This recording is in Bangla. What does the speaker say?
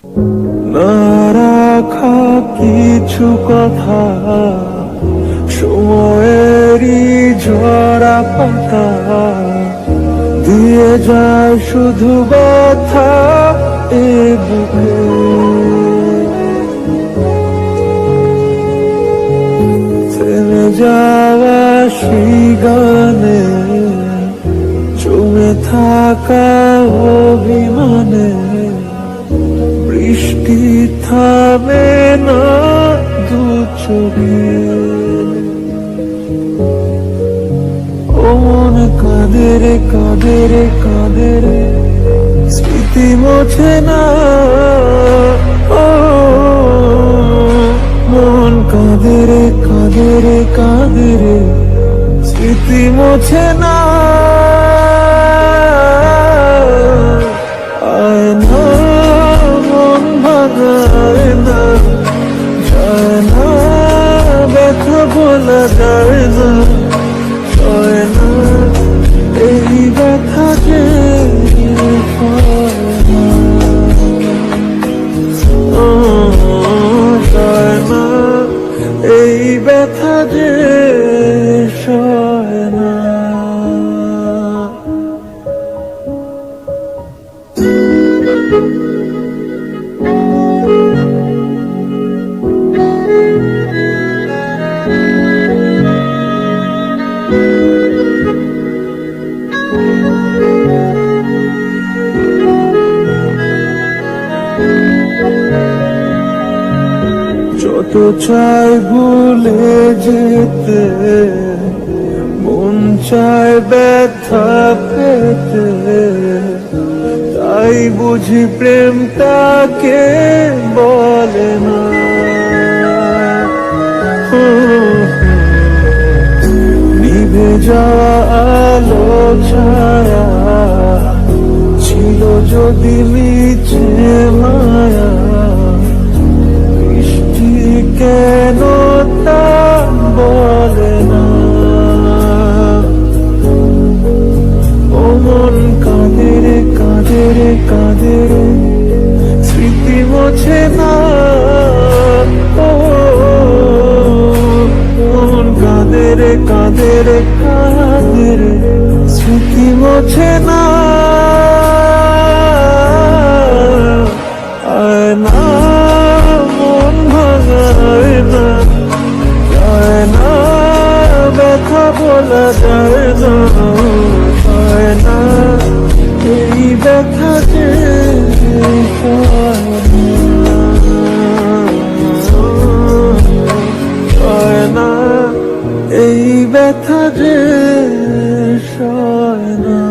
না রাখা কিছু কথা, সময়েরই ঝরা পাতা দিয়ে যায় শুধু ব্যথা এ বুকে। থেমে যাওয়া সেই গানে, জমে থাকা অভিমানে, বৃষ্টি থামে না দু চোখে। ও মন কাঁদে রে কাঁদে রে কাঁদে রে, স্মৃতি মোছে না। ও মন কাঁদে রে কাঁদে রে কাঁদে রে, স্মৃতি মোছে না। আয় না মন ভাঙায় না, যায় না ব্যথা বলা যায় না, সয় না এই ব্যথা যে সয় না। সয় না এই ব্যথা যে সয় না। যত চাই ভুলে যেতে, মন চায় ব্যথা পেতে, তাই বুঝি প্রেমটাকে বলে না। নিভে যাওয়া আলো ছায়া ছিল যদি মিছে মায়া, কেন তা বলে না। ও মন কাঁদে রে কাঁদে রে কাঁদে রে, স্মৃতি মোছে না। ও মন কাঁদে রে কাঁদে রে কাঁদে রে, স্মৃতি মোছে না। আয় না মন ভাঙায় না, যায় না ব্যথা বলা যায় না, হয় না এই ব্যথা যে হয় না, এই ব্যথা যে সয় না।